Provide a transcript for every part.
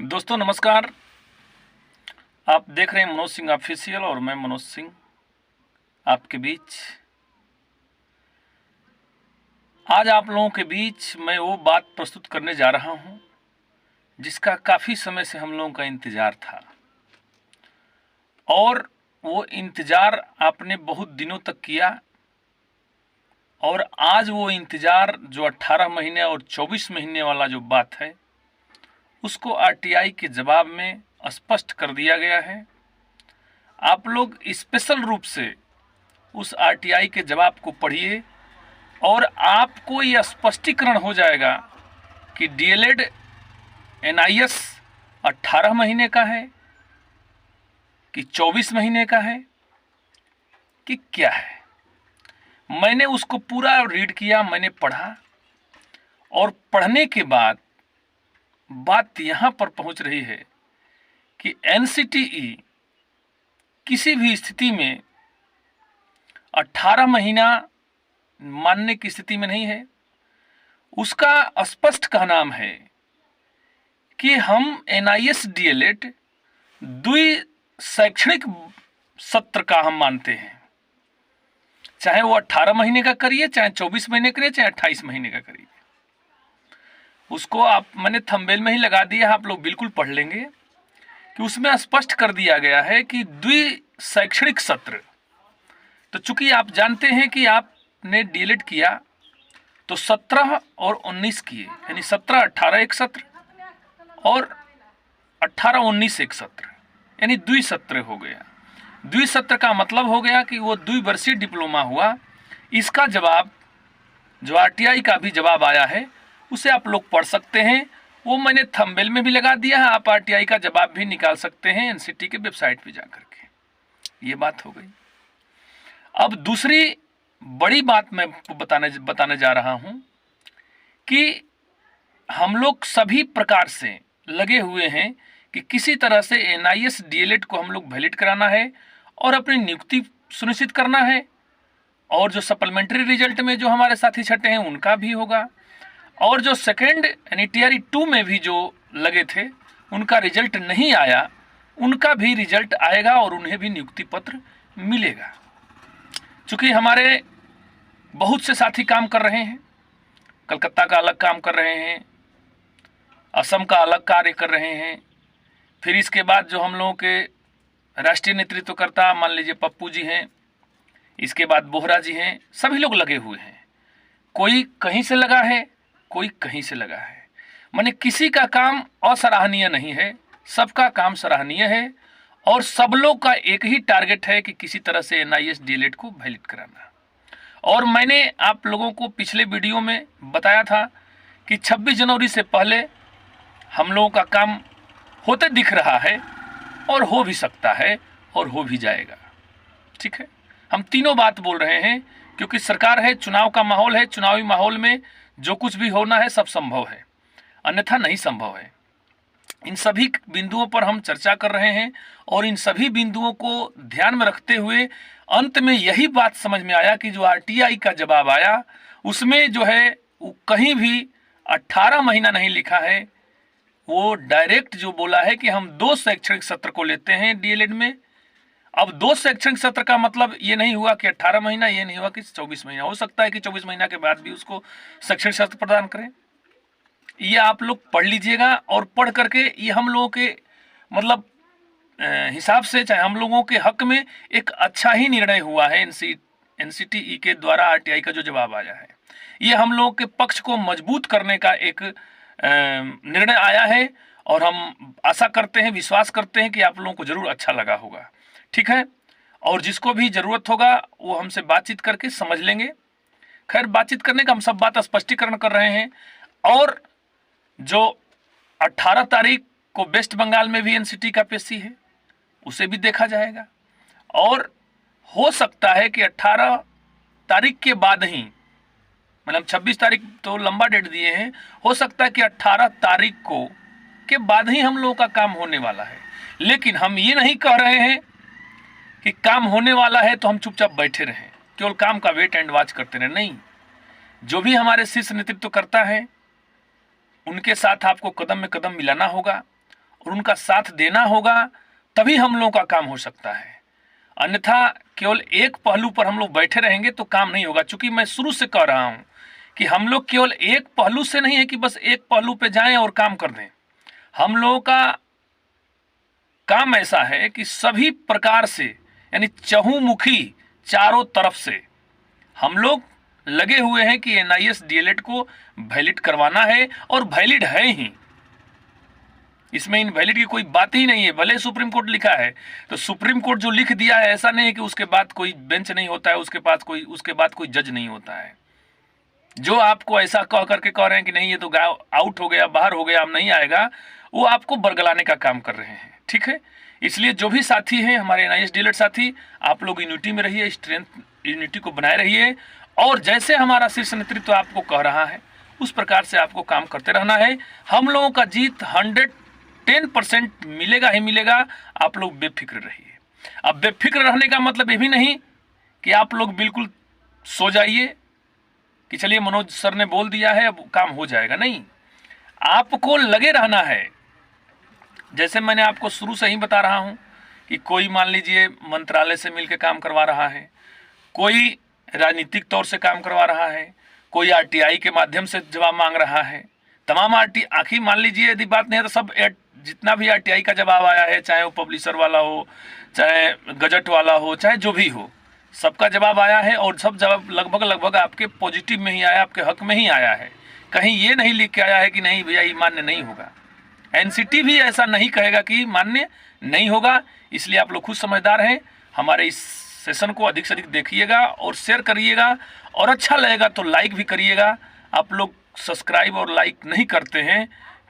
दोस्तों नमस्कार। आप देख रहे हैं मनोज सिंह ऑफिशियल और मैं मनोज सिंह आपके बीच। आज आप लोगों के बीच मैं वो बात प्रस्तुत करने जा रहा हूं जिसका काफ़ी समय से हम लोगों का इंतज़ार था और वो इंतज़ार आपने बहुत दिनों तक किया और आज वो इंतज़ार जो 18 महीने और 24 महीने वाला जो बात है उसको आरटीआई के जवाब में स्पष्ट कर दिया गया है। आप लोग स्पेशल रूप से उस आरटीआई के जवाब को पढ़िए और आपको ये स्पष्टीकरण हो जाएगा कि डीएलएड एनआईएस 18 महीने का है कि 24 महीने का है कि क्या है। मैंने उसको पूरा रीड किया, मैंने पढ़ा और पढ़ने के बाद बात यहाँ पर पहुँच रही है कि एनसीटीई किसी भी स्थिति में 18 महीना मानने की स्थिति में नहीं है। उसका स्पष्ट कहनाम है कि हम एनआईएस डीएलएड द्वि शैक्षणिक सत्र का हम मानते हैं, चाहे वो 18 महीने का करिए, चाहे 24 महीने करिए, चाहे 28 महीने का करिए। उसको मैंने थंबनेल में ही लगा दिया, आप लोग बिल्कुल पढ़ लेंगे कि उसमें स्पष्ट कर दिया गया है कि द्वि शैक्षणिक सत्र। तो चूंकि आप जानते हैं कि आपने डीएलएड किया तो 17 और 19 किए, यानी 17-18 एक सत्र और 18-19 एक सत्र, यानी द्विसत्र हो गया। द्विसत्र का मतलब हो गया कि वो द्विवर्षीय डिप्लोमा हुआ। इसका जवाब जो आरटीआई का भी जवाब आया है उसे आप लोग पढ़ सकते हैं, वो मैंने थंबनेल में भी लगा दिया है। आप आरटीआई का जवाब भी निकाल सकते हैं एनसीटी के वेबसाइट पे जाकर के। ये बात हो गई। अब दूसरी बड़ी बात मैं बताने जा रहा हूं कि हम लोग सभी प्रकार से लगे हुए हैं कि किसी तरह से एनआईएस डीएलएड को हम लोग वैलिड कराना है और अपनी नियुक्ति सुनिश्चित करना है। और जो सप्लीमेंट्री रिजल्ट में जो हमारे साथी छटे हैं उनका भी होगा, और जो सेकेंड यानी टीआरई 2 में भी जो लगे थे उनका रिजल्ट नहीं आया, उनका भी रिजल्ट आएगा और उन्हें भी नियुक्ति पत्र मिलेगा। चूँकि हमारे बहुत से साथी काम कर रहे हैं, कलकत्ता का अलग काम कर रहे हैं, असम का अलग कार्य कर रहे हैं, फिर इसके बाद जो हम लोगों के राष्ट्रीय नेतृत्वकर्ता मान लीजिए पप्पू जी हैं, इसके बाद बोहरा जी हैं, सभी लोग लगे हुए हैं। कोई कहीं से लगा है, कोई कहीं से लगा है। माने किसी का काम असराहनीय नहीं है, सबका काम सराहनीय है और सब लोग का एक ही टारगेट है कि किसी तरह से एनआईएस डीएलएड को वैलिड कराना। और मैंने आप लोगों को पिछले वीडियो में बताया था कि 26 जनवरी से पहले हम लोगों का काम होते दिख रहा है और हो भी सकता है और हो भी जाएगा। ठीक है, हम तीनों बात बोल रहे हैं क्योंकि सरकार है, चुनाव का माहौल है, चुनावी माहौल में जो कुछ भी होना है सब संभव है, अन्यथा नहीं संभव है। इन सभी बिंदुओं पर हम चर्चा कर रहे हैं और इन सभी बिंदुओं को ध्यान में रखते हुए अंत में यही बात समझ में आया कि जो आरटीआई का जवाब आया उसमें जो है वो कहीं भी 18 महीना नहीं लिखा है। वो डायरेक्ट जो बोला है कि हम 2 शैक्षणिक सत्र को लेते हैं डीएलएड में। अब 2 शैक्षणिक सत्र का मतलब ये नहीं हुआ कि 18 महीना, ये नहीं हुआ कि 24 महीना। हो सकता है कि 24 महीना के बाद भी उसको शैक्षणिक सत्र प्रदान करें। ये आप लोग पढ़ लीजिएगा और पढ़ करके ये हम लोगों के मतलब हिसाब से, चाहे हम लोगों के हक में एक अच्छा ही निर्णय हुआ है। एनसीटीई के द्वारा आरटीआई का जो जवाब आया है ये हम लोगों के पक्ष को मजबूत करने का एक निर्णय आया है और हम आशा करते हैं, विश्वास करते हैं कि आप लोगों को जरूर अच्छा लगा होगा। ठीक है, और जिसको भी जरूरत होगा वो हमसे बातचीत करके समझ लेंगे। खैर, बातचीत करने का हम सब बात स्पष्टीकरण कर रहे हैं। और जो 18 तारीख को वेस्ट बंगाल में भी एनसीटी का पेशी है, उसे भी देखा जाएगा। और हो सकता है कि 18 तारीख के बाद ही, मतलब 26 तारीख तो लंबा डेट दिए हैं, हो सकता है कि 18 तारीख को के बाद ही हम लोगों का काम होने वाला है। लेकिन हम ये नहीं कह रहे हैं कि काम होने वाला है तो हम चुपचाप बैठे रहें, केवल काम का वेट एंड वॉच करते रहें। नहीं, जो भी हमारे शीर्ष नेतृत्व करता है उनके साथ आपको कदम में कदम मिलाना होगा और उनका साथ देना होगा, तभी हम लोगों का काम हो सकता है। अन्यथा केवल एक पहलू पर हम लोग बैठे रहेंगे तो काम नहीं होगा। चूंकि मैं शुरू से कह रहा हूं कि हम लोग केवल एक पहलू से नहीं है कि बस एक पहलू पे जाएं और काम कर दें। हम लोगों का काम ऐसा है कि सभी प्रकार से, यानी चहुमुखी, चारों तरफ से हम लोग लगे हुए हैं कि एनआईएस डीएलएड को वैलिड करवाना है, और वैलिड है ही। इसमें इनवैलिड की कोई बात ही नहीं है। भले सुप्रीम कोर्ट लिखा है, तो सुप्रीम कोर्ट जो लिख दिया है, ऐसा नहीं है कि उसके बाद कोई बेंच नहीं होता है, उसके बाद कोई जज नहीं होता है। जो आपको ऐसा कह करके कह रहे हैं कि नहीं ये तो आउट हो गया, बाहर हो गया, अब नहीं आएगा, वो आपको बरगलाने का काम कर रहे हैं। ठीक है, इसलिए जो भी साथी हैं हमारे एनआईएस डीएलएड साथी, आप लोग यूनिटी में रहिए, स्ट्रेंथ यूनिटी को बनाए रहिए, और जैसे हमारा शीर्ष नेतृत्व आपको कह रहा है उस प्रकार से आपको काम करते रहना है। हम लोगों का जीत 110% मिलेगा ही मिलेगा। आप लोग बेफिक्र रहिए। अब बेफिक्र रहने का मतलब ये भी नहीं कि आप लोग बिल्कुल सो जाइए कि चलिए मनोज सर ने बोल दिया है अब काम हो जाएगा। नहीं, आपको लगे रहना है। जैसे मैंने आपको शुरू से ही बता रहा हूं कि कोई मान लीजिए मंत्रालय से मिलकर काम करवा रहा है, कोई राजनीतिक तौर से काम करवा रहा है, कोई आरटीआई के माध्यम से जवाब मांग रहा है। तमाम आखिर मान लीजिए यदि बात नहीं है तो सब जितना भी आरटीआई का जवाब आया है, चाहे वो पब्लिशर वाला हो, चाहे गजट वाला हो, चाहे जो भी हो, सबका जवाब आया है, और सब जवाब लगभग आपके पॉजिटिव में ही आया, आपके हक में ही आया है। कहीं ये नहीं लिख के आया है कि नहीं भैया ये मान्य नहीं होगा। एनसीटी भी ऐसा नहीं कहेगा कि मान्य नहीं होगा। इसलिए आप लोग खुद समझदार हैं। हमारे इस सेशन को अधिक से अधिक देखिएगा और शेयर करिएगा, और अच्छा लगेगा तो लाइक भी करिएगा। आप लोग सब्सक्राइब और लाइक नहीं करते हैं,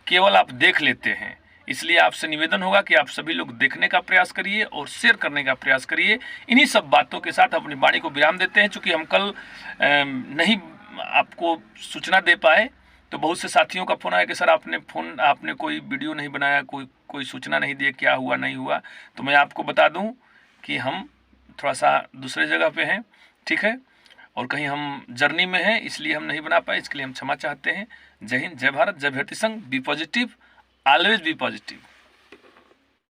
केवल आप देख लेते हैं। इसलिए आपसे निवेदन होगा कि आप सभी लोग देखने का प्रयास करिए और शेयर करने का प्रयास करिए। इन्हीं सब बातों के साथ अपनी वाणी को विराम देते हैं। चूँकि हम कल नहीं आपको सूचना दे पाए, तो बहुत से साथियों का फ़ोन आया कि सर आपने कोई वीडियो नहीं बनाया, कोई सूचना नहीं दी, क्या हुआ नहीं हुआ। तो मैं आपको बता दूं कि हम थोड़ा सा दूसरे जगह पे हैं, ठीक है, और कहीं हम जर्नी में हैं, इसलिए हम नहीं बना पाए। इसके लिए हम क्षमा चाहते हैं। जय हिंद, जय भारत, जय भारतीय संघ। Be positive, always be positive.